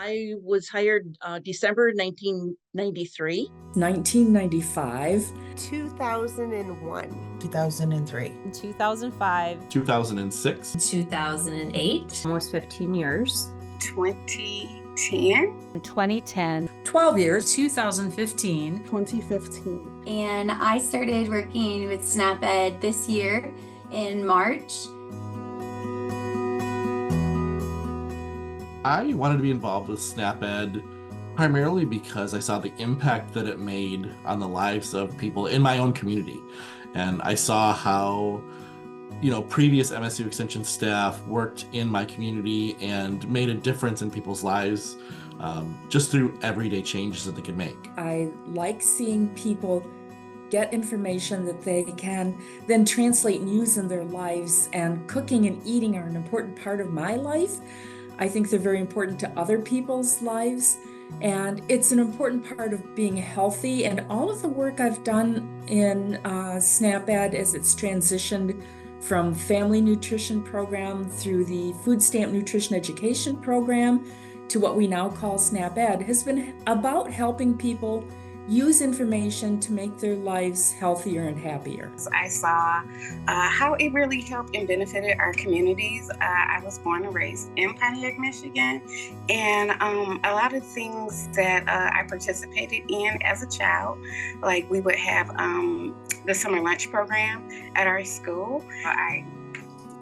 I was hired December 1993. 1995, 2001, 2003, 2005, 2006, 2008, almost 15 years, 2010, 2010, 12 years, 2015, 2015. And I started working with SNAP-Ed this year in March. I wanted to be involved with SNAP-Ed primarily because I saw the impact that it made on the lives of people in my own community. And I saw how, previous MSU Extension staff worked in my community and made a difference in people's lives just through everyday changes that they could make. I like seeing people get information that they can then translate and use in their lives, and cooking and eating are an important part of my life. I think they're very important to other people's lives, and it's an important part of being healthy. And all of the work I've done in SNAP-Ed as it's transitioned from family nutrition program through the food stamp nutrition education program to what we now call SNAP-Ed has been about helping people use information to make their lives healthier and happier. I saw how it really helped and benefited our communities. I was born and raised in Pontiac, Michigan, and a lot of things that I participated in as a child, like we would have the summer lunch program at our school. I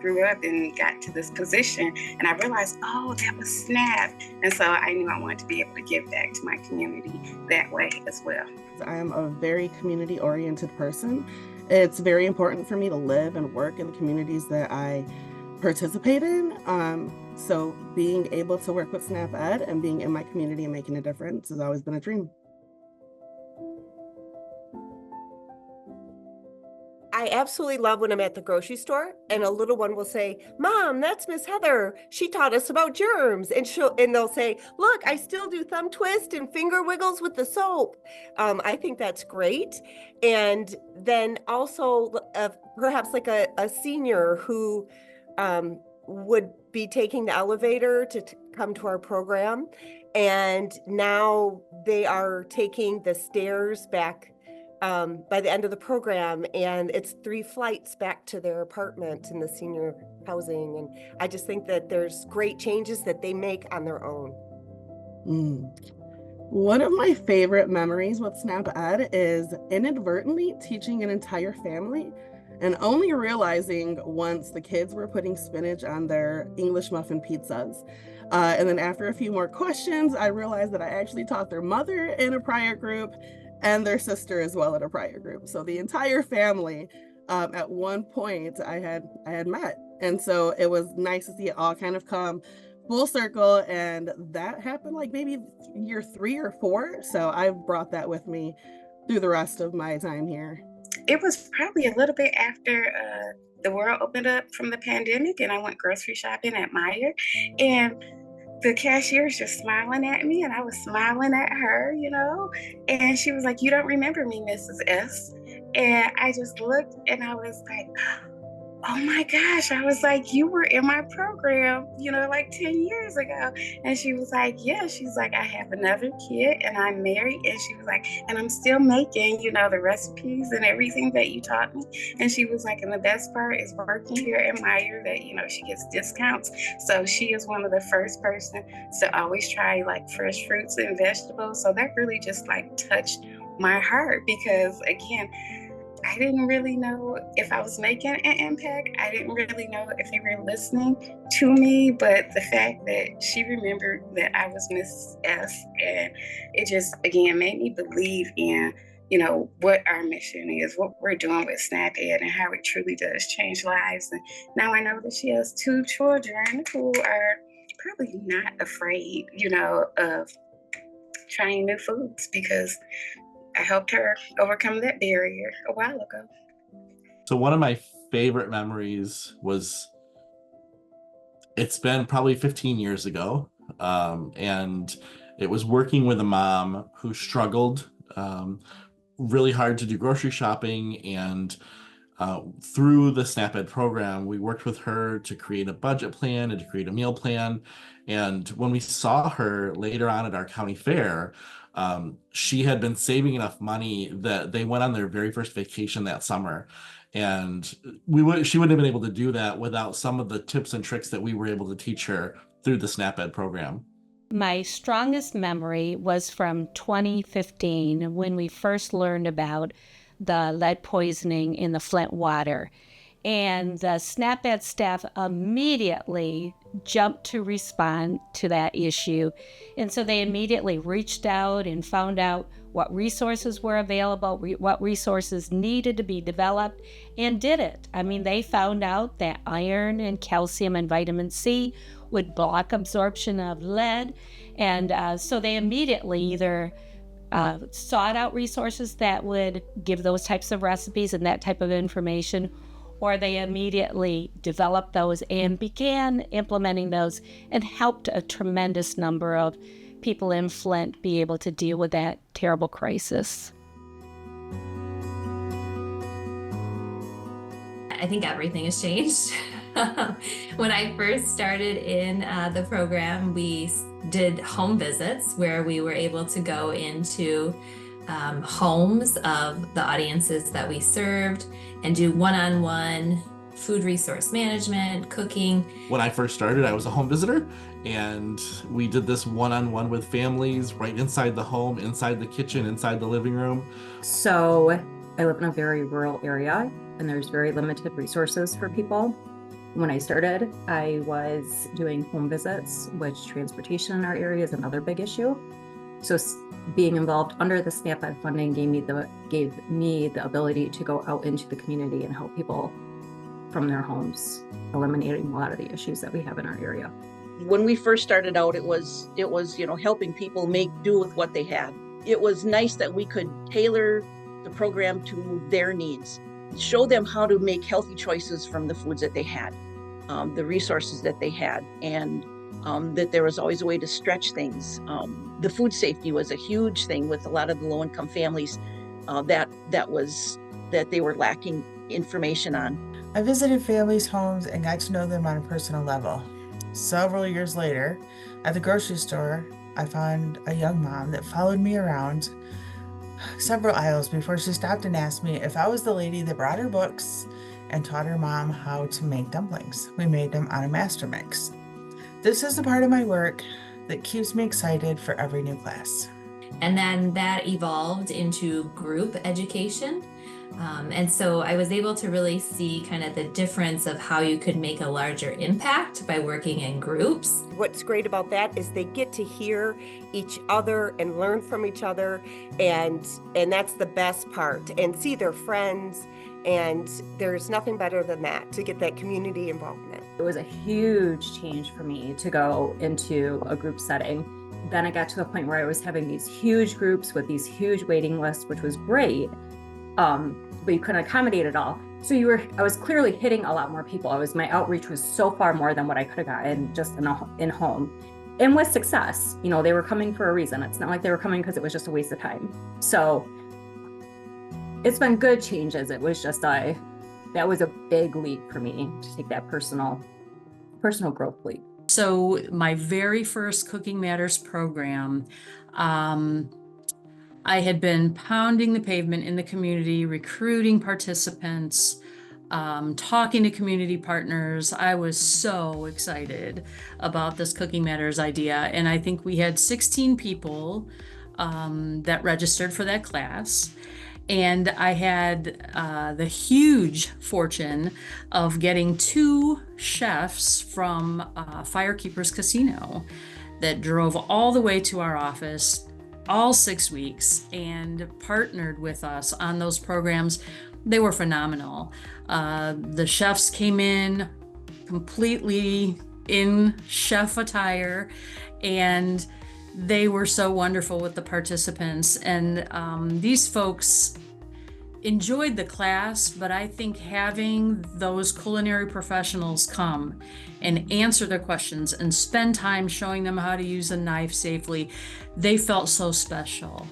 grew up and got to this position, and I realized, oh, that was SNAP. And so I knew I wanted to be able to give back to my community that way as well. I am a very community-oriented person. It's very important for me to live and work in the communities that I participate in. So being able to work with SNAP-Ed and being in my community and making a difference has always been a dream. I absolutely love when I'm at the grocery store and a little one will say, "Mom, that's Miss Heather. She taught us about germs." And they'll say, "Look, I still do thumb twist and finger wiggles with the soap." I think that's great. And then also perhaps like a senior who would be taking the elevator to come to our program. And now they are taking the stairs back by the end of the program, and it's 3 flights back to their apartment in the senior housing. And I just think that there's great changes that they make on their own. One of my favorite memories with SNAP-Ed is inadvertently teaching an entire family and only realizing once the kids were putting spinach on their English muffin pizzas. And then after a few more questions, I realized that I actually taught their mother in a prior group and their sister as well in a prior group. So the entire family at one point I had met. And so it was nice to see it all kind of come full circle. And that happened like maybe year 3 or 4. So I've brought that with me through the rest of my time here. It was probably a little bit after the world opened up from the pandemic, and I went grocery shopping at Meijer, and the cashier was just smiling at me, and I was smiling at her, and she was like, "You don't remember me, Mrs. S." And I just looked and I was like, oh my gosh. I was like, "You were in my program, like 10 years ago." And she was like, "Yeah." She's like, "I have another kid and I'm married." And she was like, "And I'm still making, the recipes and everything that you taught me." And she was like, "And the best part is working here at Meijer that, she gets discounts." So she is one of the first person to always try like fresh fruits and vegetables. So that really just like touched my heart because, again, I didn't really know if I was making an impact. I didn't really know if they were listening to me, but the fact that she remembered that I was Miss S, and it just, again, made me believe in, what our mission is, what we're doing with SNAP-Ed, and how it truly does change lives. And now I know that she has 2 children who are probably not afraid, of trying new foods, because I helped her overcome that barrier a while ago. So one of my favorite memories was, it's been probably 15 years ago, and it was working with a mom who struggled really hard to do grocery shopping, and through the SNAP-Ed program, we worked with her to create a budget plan and to create a meal plan. And when we saw her later on at our county fair, she had been saving enough money that they went on their very first vacation that summer. And she wouldn't have been able to do that without some of the tips and tricks that we were able to teach her through the SNAP-Ed program. My strongest memory was from 2015 when we first learned about the lead poisoning in the Flint water. And the SNAP-Ed staff immediately jumped to respond to that issue. And so they immediately reached out and found out what resources were available, what resources needed to be developed, and did it. I mean, they found out that iron and calcium and vitamin C would block absorption of lead. And so they immediately either sought out resources that would give those types of recipes and that type of information, or they immediately developed those and began implementing those and helped a tremendous number of people in Flint be able to deal with that terrible crisis. I think everything has changed. When I first started in the program, we did home visits where we were able to go into homes of the audiences that we served and do one-on-one food resource management, cooking. When I first started, I was a home visitor, and we did this one-on-one with families right inside the home, inside the kitchen, inside the living room. So I live in a very rural area, and there's very limited resources for people. When I started, I was doing home visits, which transportation in our area is another big issue. So being involved under the SNAP-Ed funding gave me the ability to go out into the community and help people from their homes, eliminating a lot of the issues that we have in our area. When we first started out, it was helping people make do with what they had. It was nice that we could tailor the program to their needs, show them how to make healthy choices from the foods that they had, the resources that they had, and that there was always a way to stretch things. The food safety was a huge thing with a lot of the low-income families that they were lacking information on. I visited families' homes and got to know them on a personal level. Several years later, at the grocery store, I found a young mom that followed me around several aisles before she stopped and asked me if I was the lady that brought her books and taught her mom how to make dumplings. We made them on a master mix. This is the part of my work that keeps me excited for every new class. And then that evolved into group education. And so I was able to really see kind of the difference of how you could make a larger impact by working in groups. What's great about that is they get to hear each other and learn from each other, and that's the best part, and see their friends, and there's nothing better than that, to get that community involvement. It was a huge change for me to go into a group setting. Then I got to the point where I was having these huge groups with these huge waiting lists, which was great. But you couldn't accommodate it all. So I was clearly hitting a lot more people. My outreach was so far more than what I could have gotten just in home. And with success, they were coming for a reason. It's not like they were coming because it was just a waste of time. So it's been good changes. It was just that was a big leap for me to take that personal growth leap. So my very first Cooking Matters program, I had been pounding the pavement in the community, recruiting participants, talking to community partners. I was so excited about this Cooking Matters idea. And I think we had 16 people that registered for that class. And I had the huge fortune of getting 2 chefs from Firekeepers Casino that drove all the way to our office all 6 weeks and partnered with us on those programs. They were phenomenal. The chefs came in completely in chef attire, and they were so wonderful with the participants. And these folks enjoyed the class, but I think having those culinary professionals come and answer their questions and spend time showing them how to use a knife safely, they felt so special.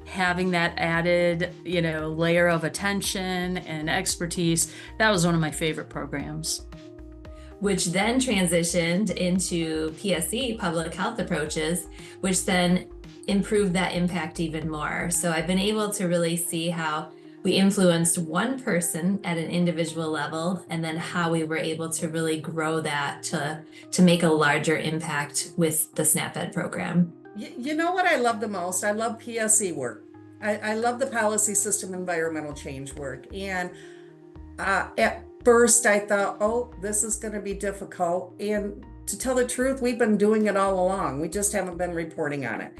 having that added, layer of attention and expertise, that was one of my favorite programs. Which then transitioned into PSE, public health approaches, which then improved that impact even more. So I've been able to really see how we influenced one person at an individual level, and then how we were able to really grow that to make a larger impact with the SNAP-Ed program. You know what I love the most? I love PSE work. I love the policy system environmental change work. And at first I thought, oh, this is going to be difficult. And to tell the truth, we've been doing it all along. We just haven't been reporting on it.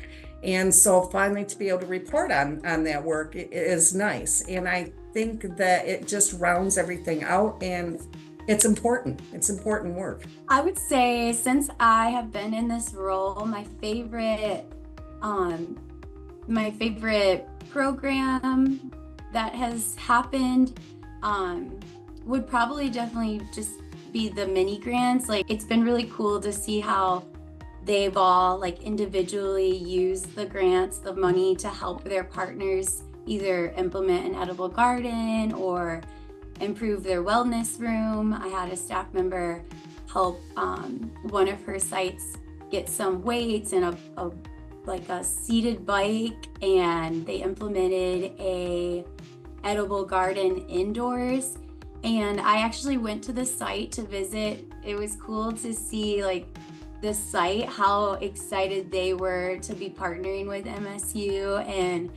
And so finally to be able to report on that work is nice. And I think that it just rounds everything out, and it's important. It's important work. I would say since I have been in this role, my favorite program that has happened would probably definitely just be the mini grants. Like, it's been really cool to see how they've all individually used the grants, the money, to help their partners either implement an edible garden or improve their wellness room. I had a staff member help one of her sites get some weights and a seated bike, and they implemented a edible garden indoors. And I actually went to the site to visit. It was cool to see the site, how excited they were to be partnering with MSU, and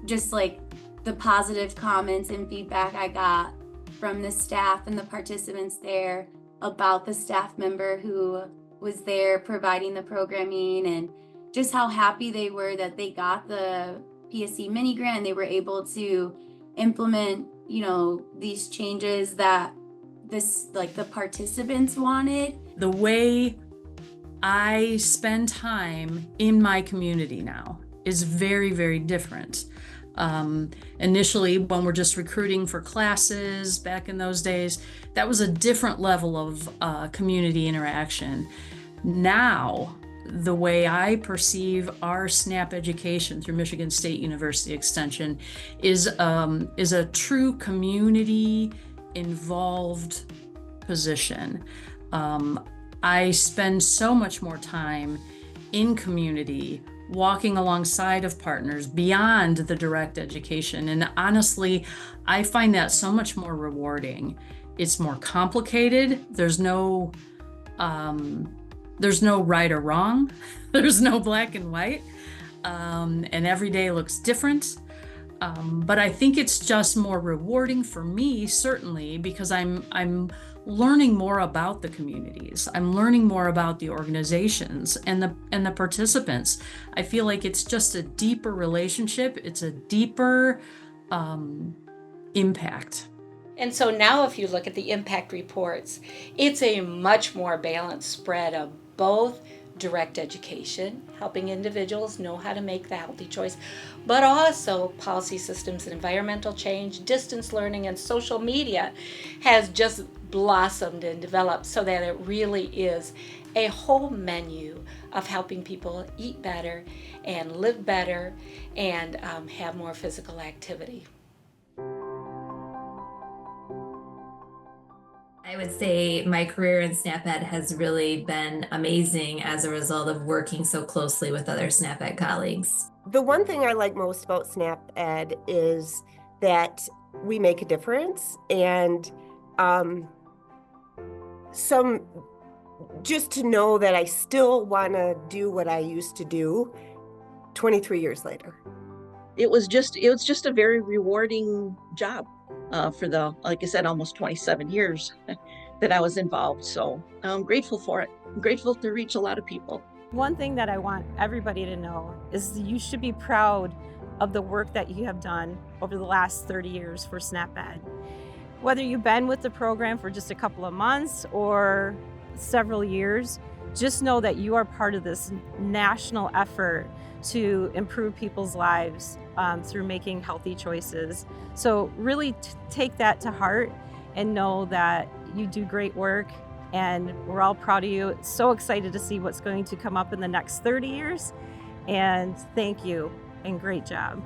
just the positive comments and feedback I got from the staff and the participants there about the staff member who was there providing the programming, and just how happy they were that they got the PSE mini grant and they were able to implement, these changes that the participants wanted. The way I spend time in my community now is very, very different. Initially, when we're just recruiting for classes back in those days, that was a different level of community interaction. Now, the way I perceive our SNAP education through Michigan State University Extension is a true community involved position. I spend so much more time in community, walking alongside of partners beyond the direct education. And honestly, I find that so much more rewarding. It's more complicated. There's no right or wrong. There's no black and white. And every day looks different. But I think it's just more rewarding for me, certainly, because I'm learning more about the communities. I'm learning more about the organizations and the participants. I feel like it's just a deeper relationship. It's a deeper impact. And so now if you look at the impact reports, it's a much more balanced spread of both direct education, helping individuals know how to make the healthy choice, but also policy systems and environmental change, distance learning, and social media has just blossomed and developed so that it really is a whole menu of helping people eat better and live better and have more physical activity. I would say my career in SNAP-Ed has really been amazing as a result of working so closely with other SNAP-Ed colleagues. The one thing I like most about SNAP-Ed is that we make a difference, and just to know that I still want to do what I used to do 23 years later. It was just a very rewarding job for the, like I said, almost 27 years that I was involved. So I'm grateful for it. I'm grateful to reach a lot of people. One thing that I want everybody to know is you should be proud of the work that you have done over the last 30 years for SNAP-Ed. Whether you've been with the program for just a couple of months or several years, just know that you are part of this national effort to improve people's lives through making healthy choices. So really take that to heart and know that you do great work, and we're all proud of you. So excited to see what's going to come up in the next 30 years. And thank you and great job.